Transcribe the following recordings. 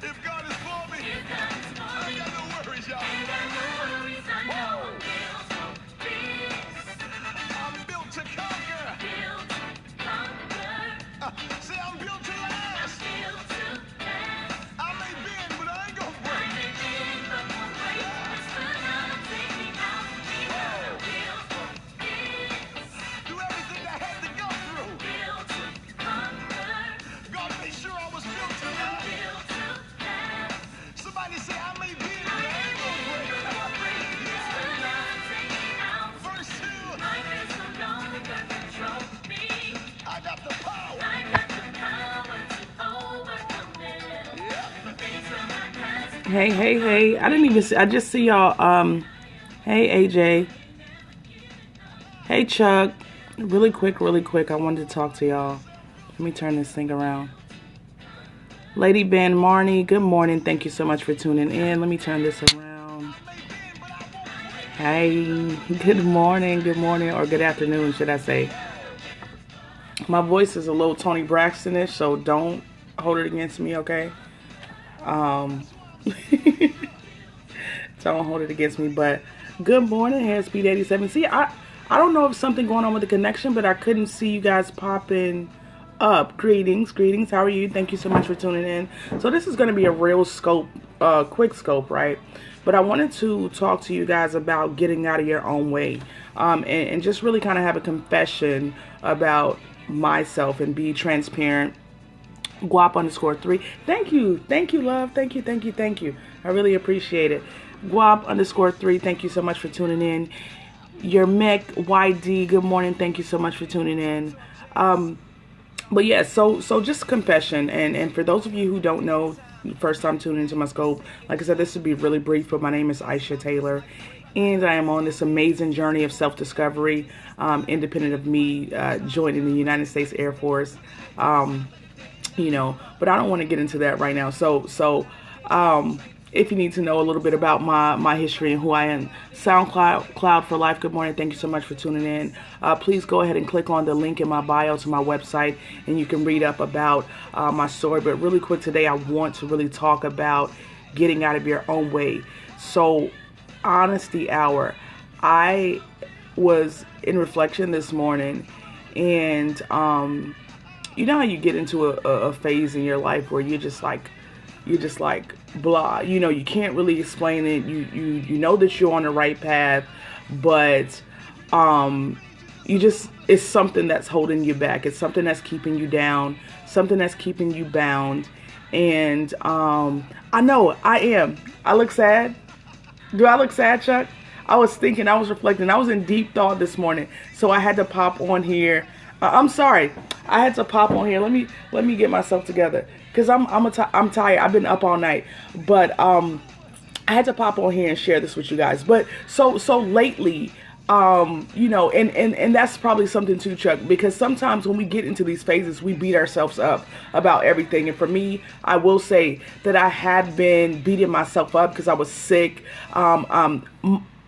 If God is for me, I ain't got no worries, y'all. Whoa. I'm built to conquer. Say I'm built to last. I may bend, but I ain't gonna break. Do everything I had to go through. God made sure I was built to last. Somebody say I may bend, but I ain't gonna break. Verse 2. I got the power. Hey, hey, hey. I didn't even see, I just see y'all. Hey, AJ. Hey, Chuck. Really quick. I wanted to talk to y'all. Let me turn this thing around. Lady Ben Marnie, good morning. Thank you so much for tuning in. Let me turn this around. Hey, good morning, or good afternoon, should I say. My voice is a little Tony Braxton-ish, so don't hold it against me, okay? Don't hold it against me, but good morning, here Speed 87. See, I don't know if something going on with the connection, but I couldn't see you guys popping up. Greetings, how are you? Thank you so much for tuning in. So this is going to be a real scope, quick scope, right? But I wanted to talk to you guys about getting out of your own way, and just really kind of have a confession about myself and be transparent. Guap_3. Thank you, love. Thank you. I really appreciate it. Guap_3. Thank you so much for tuning in. Your Mick YD. Good morning. Thank you so much for tuning in. But yeah, so just confession, and for those of you who don't know, first time tuning into my scope, like I said, this would be really brief, but my name is Isha Taylor, and I am on this amazing journey of self-discovery, independent of me joining the United States Air Force. But I don't want to get into that right now. So if you need to know a little bit about my history and who I am, SoundCloud for Life. Good morning. Thank you so much for tuning in. Please go ahead and click on the link in my bio to my website, and you can read up about my story. But really quick today, I want to really talk about getting out of your own way. So, honesty hour. I was in reflection this morning, and you know how you get into a phase in your life where you're just like blah, you can't really explain it. You know that you're on the right path, but it's something that's holding you back. It's something that's keeping you down, something that's keeping you bound. And I know I am. I look sad. Do I look sad, Chuck? I was thinking, I was reflecting, I was in deep thought this morning, so I had to pop on here. I'm sorry, I had to pop on here. Let me get myself together, because I'm tired. I've been up all night, but I had to pop on here and share this with you guys. But so lately, and that's probably something too, Chuck, because sometimes when we get into these phases, we beat ourselves up about everything. And for me, I will say that I had been beating myself up because I was sick.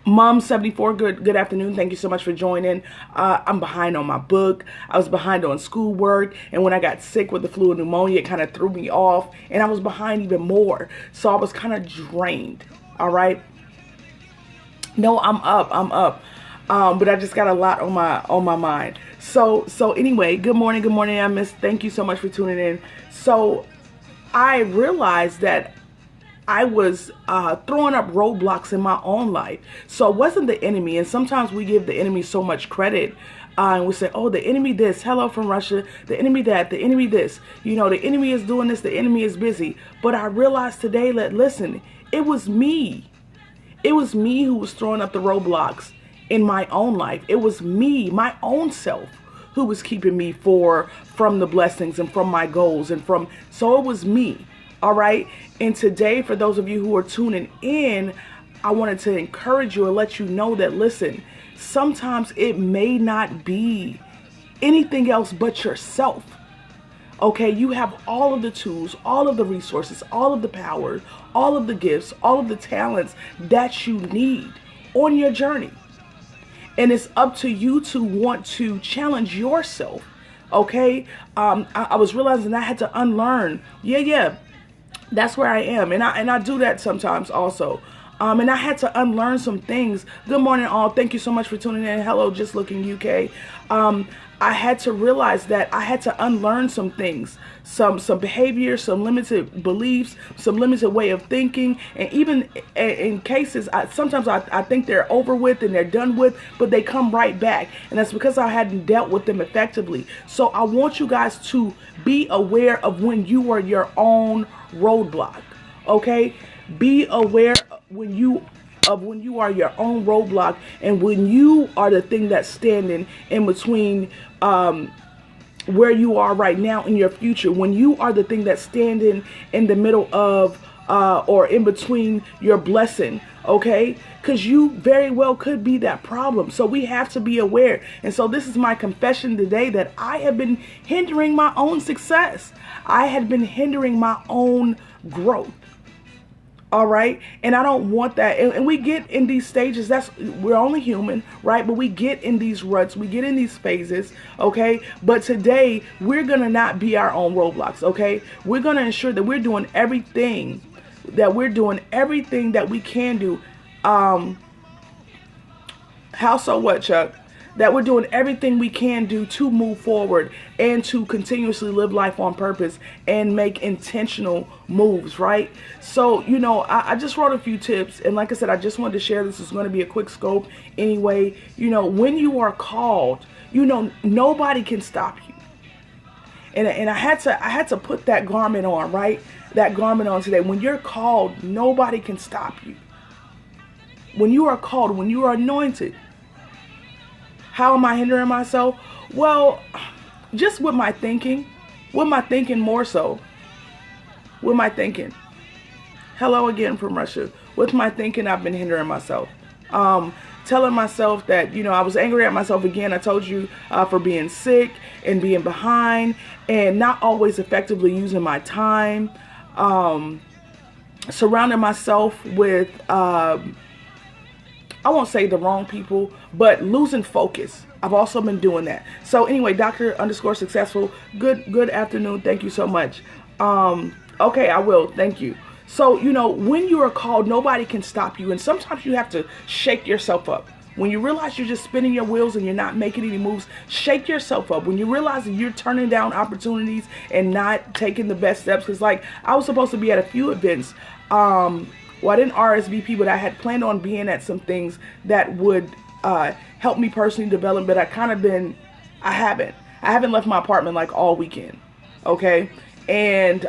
Mom 74, good afternoon. Thank you so much for joining. I'm behind on my book. I was behind on schoolwork. And when I got sick with the flu and pneumonia, it kind of threw me off. And I was behind even more. So I was kind of drained. All right. No, I'm up. But I just got a lot on my mind. So anyway, good morning. I miss. Thank you so much for tuning in. So I realized that I was throwing up roadblocks in my own life. So it wasn't the enemy. And sometimes we give the enemy so much credit. And we say, oh, the enemy this, hello from Russia, the enemy that, the enemy this. The enemy is doing this, the enemy is busy. But I realized today that, listen, it was me. It was me who was throwing up the roadblocks in my own life. It was me, my own self, who was keeping me from the blessings and from my goals so it was me. All right. And today, for those of you who are tuning in, I wanted to encourage you and let you know that, listen, sometimes it may not be anything else but yourself. Okay, you have all of the tools, all of the resources, all of the power, all of the gifts, all of the talents that you need on your journey. And it's up to you to want to challenge yourself. Okay, I was realizing I had to unlearn. That's where I am, and I do that sometimes also. And I had to unlearn some things. Good morning, all. Thank you so much for tuning in. Hello, Just Looking UK. I had to realize that I had to unlearn some things, some behavior, some limited beliefs, some limited way of thinking, and even in cases, sometimes I think they're over with and they're done with, but they come right back, and that's because I hadn't dealt with them effectively. So I want you guys to be aware of when you are your own roadblock. Okay, be aware when you are your own roadblock, and when you are the thing that's standing in between where you are right now in your future, when you are the thing that's standing in the middle of or in between your blessing. Okay, because you very well could be that problem. So we have to be aware. And so this is my confession today, that I have been hindering my own success. I had been hindering my own growth. All right. And I don't want that. And we get in these stages. We're only human, right? But we get in these ruts. We get in these phases. Okay. But today we're going to not be our own roadblocks. Okay. We're going to ensure that we're doing everything that we can do. How so what, Chuck? That we're doing everything we can do to move forward and to continuously live life on purpose and make intentional moves, right? So, I just wrote a few tips, and like I said, I just wanted to share this. Is going to be a quick scope anyway. When you are called, nobody can stop you. And I had to put that garment on, right? That garment on today. When you're called, nobody can stop you. When you are called, when you are anointed, how am I hindering myself? Well, just with my thinking. With my thinking more so. With my thinking. Hello again from Russia. With my thinking, I've been hindering myself. Telling myself that, I was angry at myself again. I told you for being sick and being behind and not always effectively using my time. Surrounding myself with I won't say the wrong people, but losing focus. I've also been doing that. So anyway, Dr._successful. Good afternoon. Thank you so much. Okay, I will. Thank you. So, when you are called, nobody can stop you. And sometimes you have to shake yourself up. When you realize you're just spinning your wheels and you're not making any moves, shake yourself up. When you realize that you're turning down opportunities and not taking the best steps. Because I was supposed to be at a few events. Well, I didn't RSVP, but I had planned on being at some things that would help me personally develop. But I haven't left my apartment all weekend. Okay. And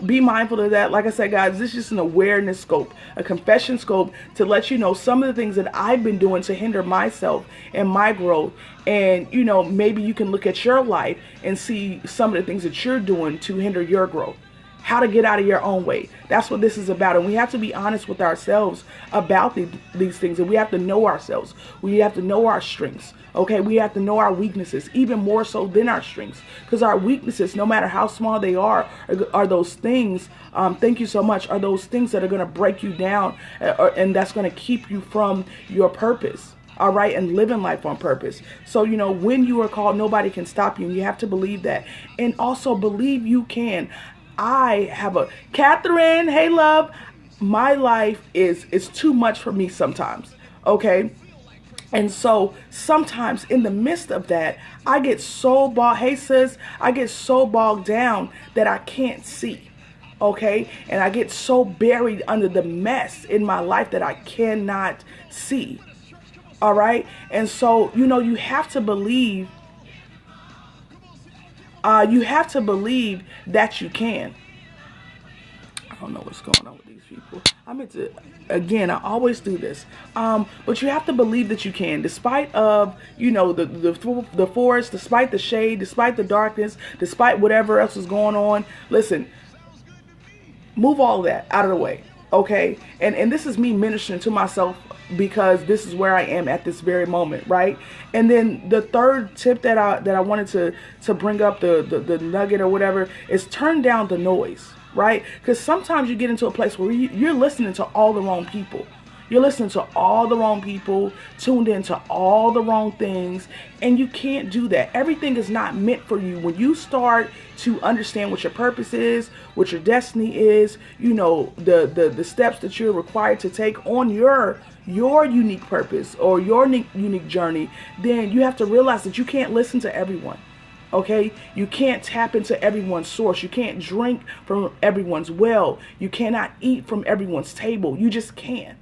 be mindful of that. Like I said, guys, this is just an awareness scope, a confession scope to let you know some of the things that I've been doing to hinder myself and my growth. And, maybe you can look at your life and see some of the things that you're doing to hinder your growth. How to get out of your own way. That's what this is about. And we have to be honest with ourselves about these things. And we have to know ourselves. We have to know our strengths. Okay, we have to know our weaknesses, even more so than our strengths. Because our weaknesses, no matter how small they are those things, thank you so much, are those things that are going to break you down and that's going to keep you from your purpose. All right, and living life on purpose. So, when you are called, nobody can stop you. And you have to believe that. And also believe you can. I have Catherine, hey love, my life is too much for me sometimes, okay? And so sometimes in the midst of that, I get so bogged down that I can't see, okay? And I get so buried under the mess in my life that I cannot see, all right? And so, you have to believe that you can. I don't know what's going on with these people. I always do this. But you have to believe that you can, despite of, the forest, despite the shade, despite the darkness, despite whatever else is going on. Listen, move all of that out of the way. Okay. And this is me ministering to myself, because this is where I am at this very moment, right? And then the third tip that I wanted to bring up, the nugget or whatever, is turn down the noise, right? Because sometimes you get into a place where you're listening to all the wrong people. You're listening to all the wrong people, tuned into all the wrong things, and you can't do that. Everything is not meant for you. When you start to understand what your purpose is, what your destiny is, you know, the steps that you're required to take on your unique purpose or your unique journey, then you have to realize that you can't listen to everyone. Okay, you can't tap into everyone's source. You can't drink from everyone's well. You cannot eat from everyone's table. You just can't.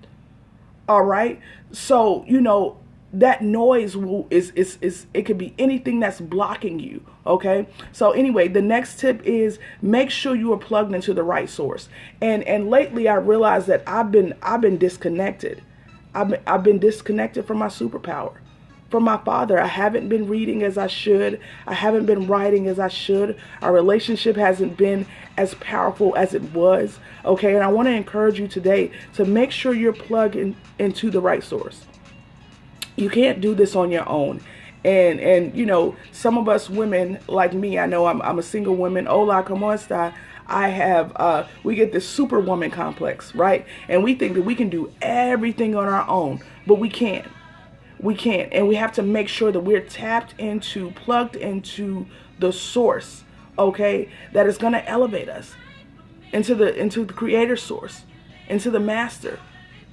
All right. So, you know, that noise is it could be anything that's blocking you. Okay. So anyway, the next tip is make sure you are plugged into the right source. And lately I realized that I've been disconnected. I've been disconnected from my superpower, from my father. I haven't been reading as I should. I haven't been writing as I should. Our relationship hasn't been as powerful as it was. Okay, and I want to encourage you today to make sure you're plugged into the right source. You can't do this on your own. And you know, some of us women like me, I know I'm a single woman. Hola, como esta? I have, we get this superwoman complex, right? And we think that we can do everything on our own, but we can't. We can't. And we have to make sure that we're tapped into, plugged into the source, okay, that is going to elevate us into the creator source, into the master.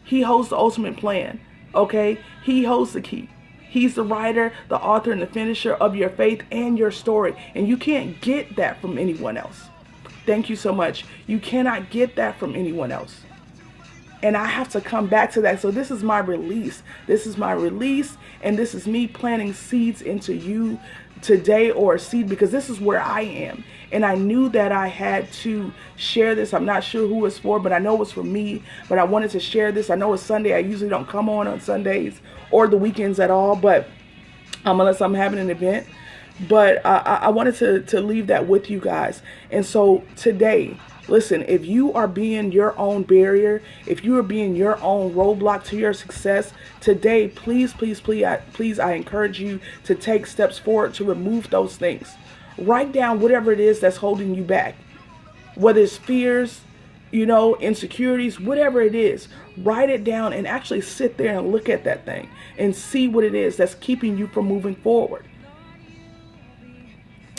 He holds the ultimate plan, okay? He holds the key. He's the writer, the author, and the finisher of your faith and your story. And you can't get that from anyone else. Thank you so much. You cannot get that from anyone else. And I have to come back to that. So this is my release. This is my release. And this is me planting seeds into you today, or a seed, because this is where I am. And I knew that I had to share this. I'm not sure who it's for, but I know it's for me. But I wanted to share this. I know it's Sunday. I usually don't come on Sundays or the weekends at all, but unless I'm having an event. But I wanted to leave that with you guys. And so today, listen, if you are being your own barrier, if you are being your own roadblock to your success, today, please, I encourage you to take steps forward to remove those things. Write down whatever it is that's holding you back, whether it's fears, you know, insecurities, whatever it is. Write it down and actually sit there and look at that thing and see what it is that's keeping you from moving forward.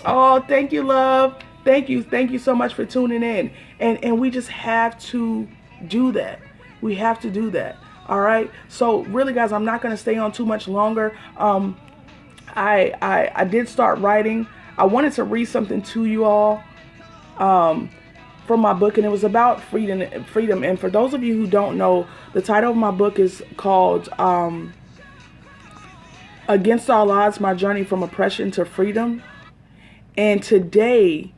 Oh, thank you, love. Thank you. Thank you so much for tuning in. And we just have to do that. We have to do that. All right. So really, guys, I'm not going to stay on too much longer. I did start writing. I wanted to read something to you all from my book, and it was about freedom. And for those of you who don't know, the title of my book is called Against All Odds, My Journey from Oppression to Freedom. And today,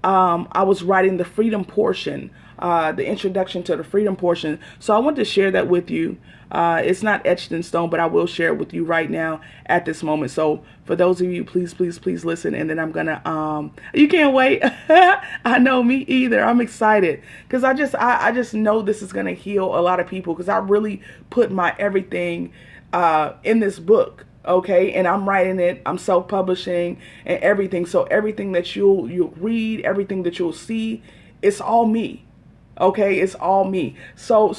I was writing the freedom portion, the introduction to the freedom portion. So I want to share that with you. It's not etched in stone, but I will share it with you right now at this moment. So for those of you, please listen. And then I'm going to, you can't wait. I know, me either. I'm excited because I just know this is going to heal a lot of people, because I really put my everything in this book. Okay, and I'm writing it, I'm self-publishing and everything. So everything that you'll read, everything that you'll see, it's all me. Okay, it's all me. So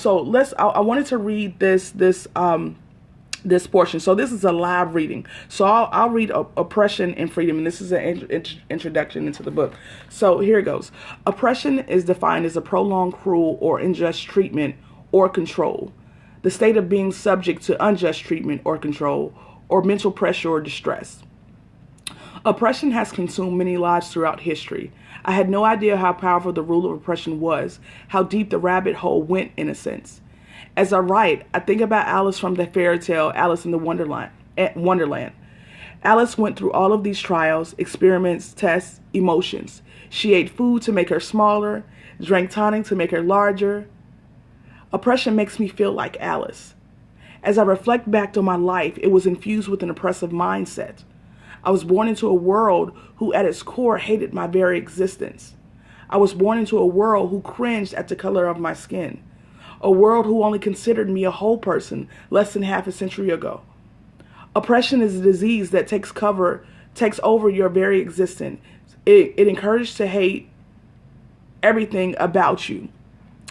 I wanted to read this portion. So this is a live reading. So I'll read Oppression and Freedom, and this is an introduction into the book. So here it goes. Oppression is defined as a prolonged, cruel, or unjust treatment or control. The state of being subject to unjust treatment or control, or mental pressure or distress. Oppression has consumed many lives throughout history. I had no idea how powerful the rule of oppression was, how deep the rabbit hole went, in a sense. As I write, I think about Alice from the fairy tale Alice in the Wonderland. Alice went through all of these trials, experiments, tests, emotions. She ate food to make her smaller, drank tonic to make her larger. Oppression makes me feel like Alice. As I reflect back on my life, it was infused with an oppressive mindset. I was born into a world who at its core hated my very existence. I was born into a world who cringed at the color of my skin. A world who only considered me a whole person less than half a century ago. Oppression is a disease that takes over your very existence. It encourages to hate everything about you.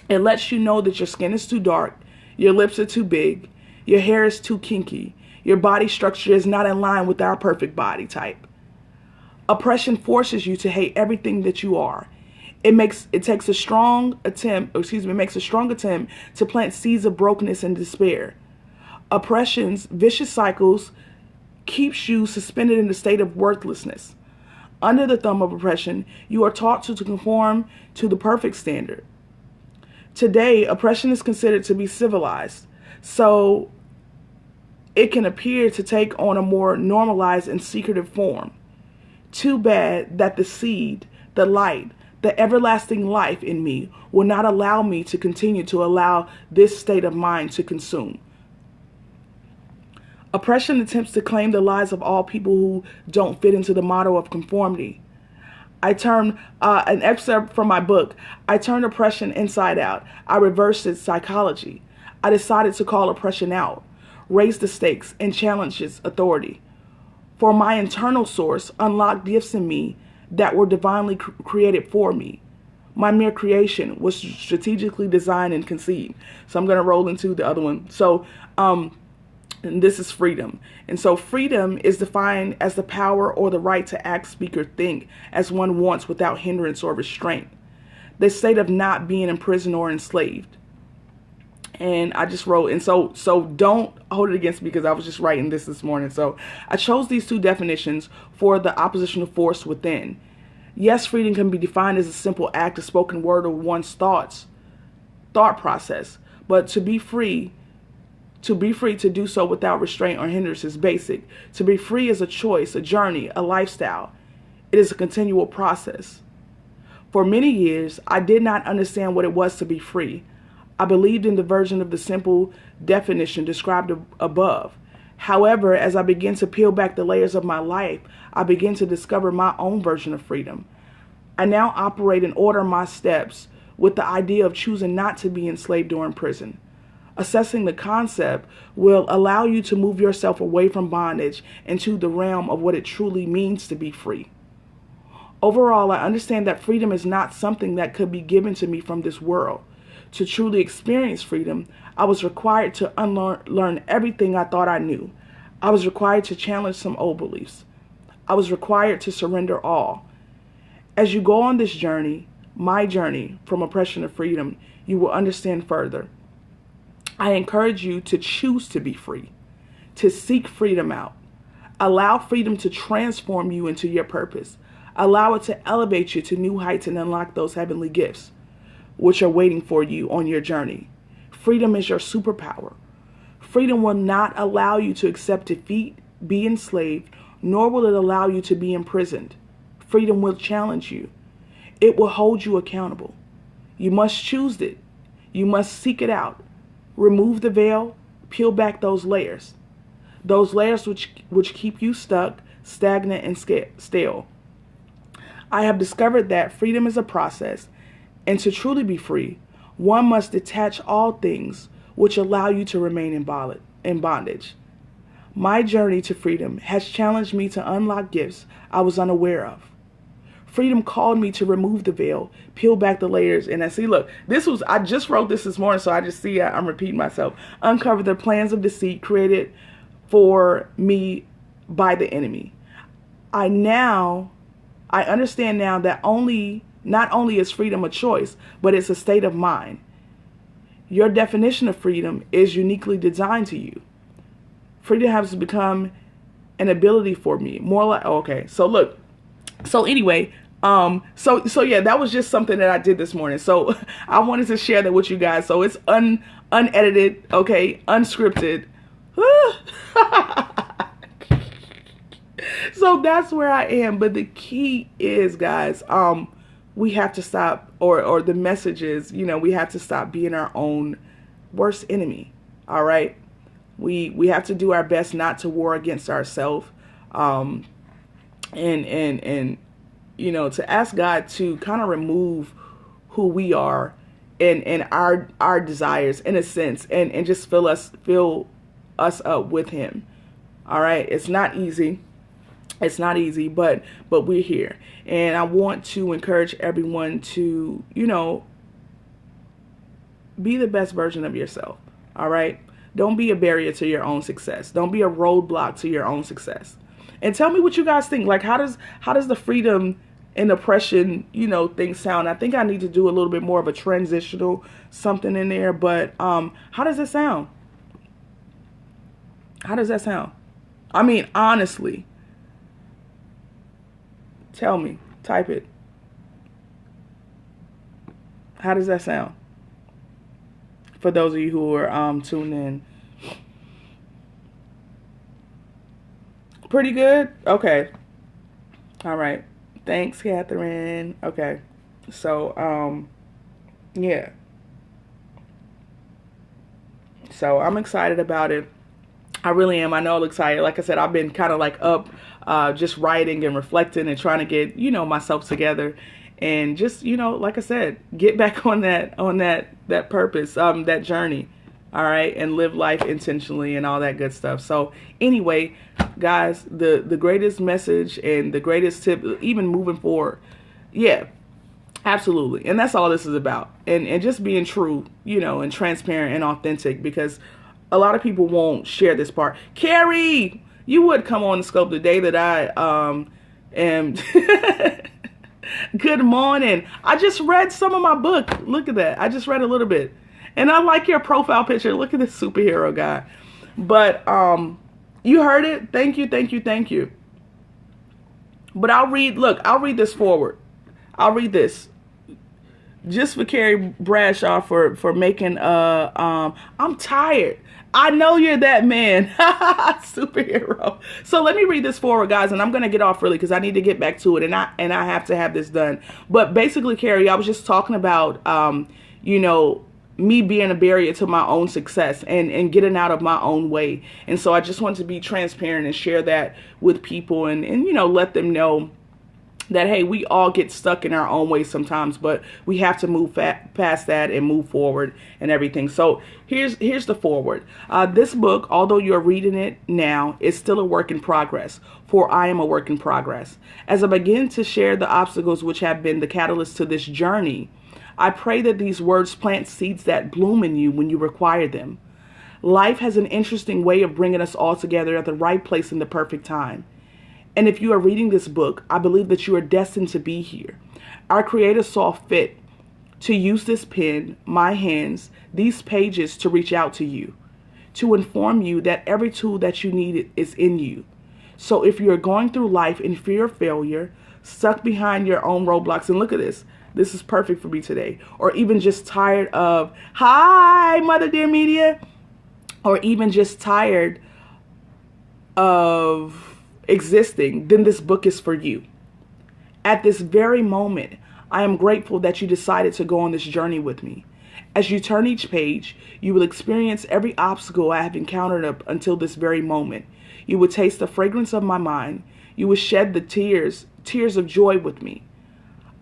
It lets you know that your skin is too dark, Your lips are too big. Your hair is too kinky. Your body structure is not in line with our perfect body type. Oppression forces you to hate everything that you are. It makes a strong attempt to plant seeds of brokenness and despair. Oppression's vicious cycles keeps you suspended in a state of worthlessness. Under the thumb of oppression, you are taught to conform to the perfect standard. Today, oppression is considered to be civilized, so it can appear to take on a more normalized and secretive form. Too bad that the seed, the light, the everlasting life in me will not allow me to continue to allow this state of mind to consume. Oppression attempts to claim the lives of all people who don't fit into the model of conformity. I turned an excerpt from my book. I turned oppression inside out. I reversed its psychology. I decided to call oppression out, raise the stakes, and challenge its authority. For my internal source unlocked gifts in me that were divinely created for me. My mere creation was strategically designed and conceived. So I'm going to roll into the other one. So, and this is freedom. And so freedom is defined as the power or the right to act, speak, or think as one wants without hindrance or restraint. The state of not being imprisoned or enslaved. And I just wrote, and so don't hold it against me because I was just writing this morning. So I chose these two definitions for the oppositional force within. Yes, freedom can be defined as a simple act of spoken word of one's thought process. But to be free to do so without restraint or hindrance is basic. To be free is a choice, a journey, a lifestyle. It is a continual process. For many years, I did not understand what it was to be free. I believed in the version of the simple definition described above. However, as I began to peel back the layers of my life, I began to discover my own version of freedom. I now operate and order my steps with the idea of choosing not to be enslaved or imprisoned. Assessing the concept will allow you to move yourself away from bondage into the realm of what it truly means to be free. Overall, I understand that freedom is not something that could be given to me from this world. To truly experience freedom, I was required to unlearn everything I thought I knew. I was required to challenge some old beliefs. I was required to surrender all. As you go on this journey, my journey from oppression to freedom, you will understand further. I encourage you to choose to be free, to seek freedom out. Allow freedom to transform you into your purpose. Allow it to elevate you to new heights and unlock those heavenly gifts which are waiting for you on your journey. Freedom is your superpower. Freedom will not allow you to accept defeat, be enslaved, nor will it allow you to be imprisoned. Freedom will challenge you. It will hold you accountable. You must choose it. You must seek it out. Remove the veil, peel back those layers which keep you stuck, stagnant, and stale. I have discovered that freedom is a process, and to truly be free, one must detach all things which allow you to remain in bondage. My journey to freedom has challenged me to unlock gifts I was unaware of. Freedom called me to remove the veil, peel back the layers, and I just wrote this morning, so I just see I'm repeating myself. Uncover the plans of deceit created for me by the enemy. I understand now that not only is freedom a choice, but it's a state of mind. Your definition of freedom is uniquely designed to you. Freedom has become an ability for me. More like, okay, so look. So anyway, so yeah, that was just something that I did this morning. So I wanted to share that with you guys. So it's unedited, okay, unscripted. So that's where I am. But the key is, guys, we have to stop, or the message is, we have to stop being our own worst enemy. All right. We have to do our best not to war against ourselves. And to ask God to kind of remove who we are and our desires in a sense, and just fill us up with Him. All right. It's not easy. It's not easy, but we're here. And I want to encourage everyone to, be the best version of yourself. All right. Don't be a barrier to your own success. Don't be a roadblock to your own success. And tell me what you guys think. Like, how does the freedom and oppression, thing sound? I think I need to do a little bit more of a transitional something in there. But how does it sound? How does that sound? I mean, honestly, tell me. Type it. How does that sound? For those of you who are tuned in. Pretty good? Okay. All right. Thanks, Catherine. Okay. So, yeah. So I'm excited about it. I really am. I know I'm excited. Like I said, I've been kind of like up, just writing and reflecting and trying to get, myself together and just, like I said, get back on that purpose, that journey. All right. And live life intentionally and all that good stuff. So anyway, guys, the greatest message and the greatest tip, even moving forward. Yeah, absolutely. And that's all this is about. And just being true, and transparent and authentic, because a lot of people won't share this part. Carrie, you would come on the scope the day that I am. Good morning. I just read some of my book. Look at that. I just read a little bit. And I like your profile picture. Look at this superhero guy. But you heard it. Thank you, thank you, thank you. But I'll read this forward. I'll read this. Just for Carrie Bradshaw for making I'm tired. I know you're that man. Superhero. So let me read this forward, guys, and I'm going to get off really because I need to get back to it, and I have to have this done. But basically, Carrie, I was just talking about me being a barrier to my own success and getting out of my own way. And so I just want to be transparent and share that with people and let them know that, hey, we all get stuck in our own way sometimes, but we have to move past that and move forward and everything. So here's the forward. This book, although you're reading it now, is still a work in progress, for I am a work in progress. As I begin to share the obstacles which have been the catalyst to this journey, I pray that these words plant seeds that bloom in you when you require them. Life has an interesting way of bringing us all together at the right place in the perfect time. And if you are reading this book, I believe that you are destined to be here. Our Creator saw fit to use this pen, my hands, these pages to reach out to you, to inform you that every tool that you need is in you. So if you're going through life in fear of failure, stuck behind your own roadblocks, and look at this. This is perfect for me today. Or even just tired of, hi, Mother Dear Media. Or even just tired of existing, then this book is for you. At this very moment, I am grateful that you decided to go on this journey with me. As you turn each page, you will experience every obstacle I have encountered up until this very moment. You will taste the fragrance of my mind. You will shed the tears of joy with me.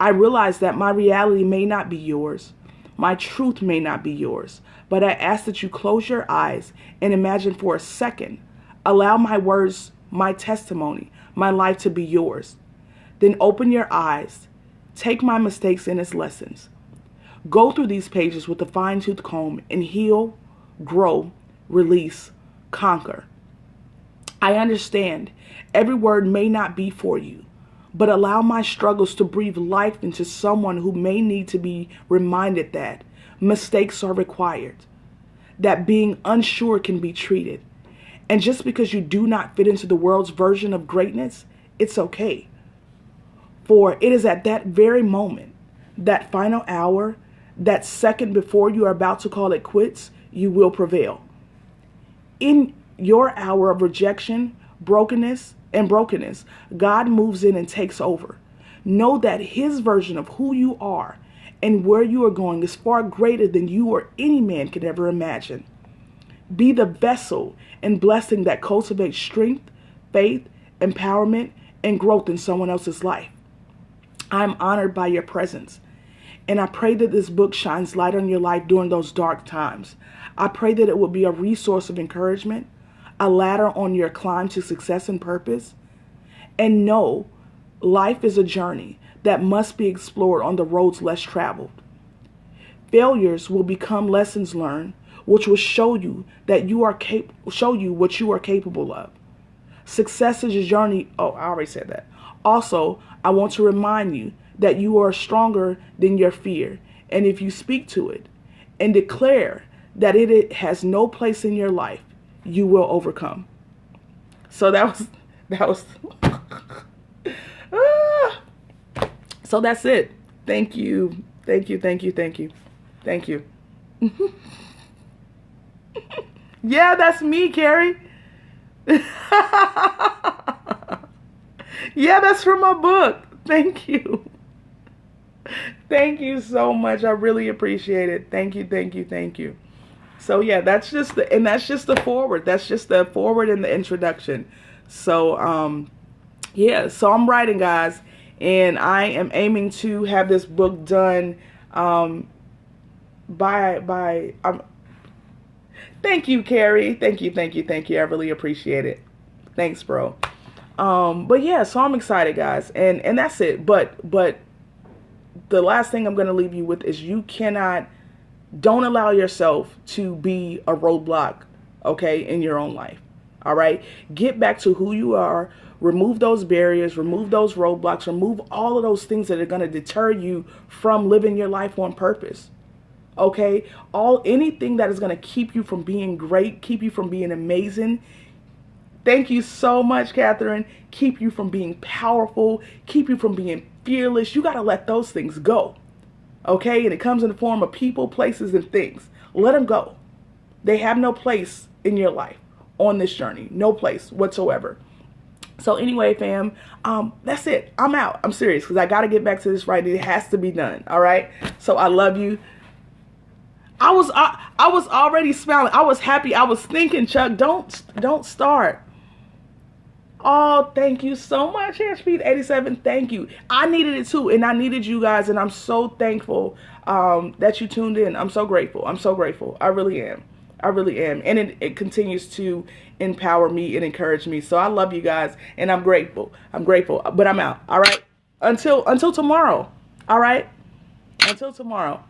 I realize that my reality may not be yours. My truth may not be yours. But I ask that you close your eyes and imagine for a second. Allow my words, my testimony, my life to be yours. Then open your eyes. Take my mistakes in as lessons. Go through these pages with a fine-tooth comb and heal, grow, release, conquer. I understand every word may not be for you, but allow my struggles to breathe life into someone who may need to be reminded that mistakes are required, that being unsure can be treated. And just because you do not fit into the world's version of greatness, it's okay. For it is at that very moment, that final hour, that second before you are about to call it quits, you will prevail. In your hour of rejection, brokenness, God moves in and takes over. Know that His version of who you are and where you are going is far greater than you or any man could ever imagine. Be the vessel and blessing that cultivates strength, faith, empowerment, and growth in someone else's life. I am honored by your presence, and I pray that this book shines light on your life during those dark times. I pray that it will be a resource of encouragement, a ladder on your climb to success and purpose. And know, life is a journey that must be explored on the roads less traveled. Failures will become lessons learned, which will show you that show you what you are capable of. Success is a journey. Oh, I already said that. Also, I want to remind you that you are stronger than your fear. And if you speak to it and declare that it has no place in your life, you will overcome. So that was so that's it. Thank you. Thank you. Thank you. Thank you. Thank you. Yeah, that's me, Carrie. Yeah, that's from my book. Thank you. Thank you so much. I really appreciate it. Thank you, thank you, thank you. So yeah, that's just the forward. That's just the forward and the introduction. So yeah, so I'm writing, guys, and I am aiming to have this book done by thank you, Carrie. Thank you, thank you, thank you. I really appreciate it. Thanks, bro. But yeah, so I'm excited, guys, and that's it. But the last thing I'm going to leave you with is don't allow yourself to be a roadblock, okay, in your own life. All right. Get back to who you are. Remove those barriers, remove those roadblocks, remove all of those things that are going to deter you from living your life on purpose. Okay. Anything that is going to keep you from being great, keep you from being amazing. Thank you so much, Catherine. Keep you from being powerful, keep you from being fearless. You got to let those things go. Okay. And it comes in the form of people, places, and things. Let them go. They have no place in your life on this journey. No place whatsoever. So anyway, fam, that's it. I'm out. I'm serious because I got to get back to this writing. It has to be done. All right. So I love you. I was already smiling. I was happy. I was thinking, Chuck, don't start. Oh, thank you so much, Airspeed87. Thank you. I needed it too, and I needed you guys, and I'm so thankful that you tuned in. I'm so grateful. I'm so grateful. I really am. I really am. And it continues to empower me and encourage me. So I love you guys, and I'm grateful. I'm grateful. But I'm out. All right. Until tomorrow. All right. Until tomorrow.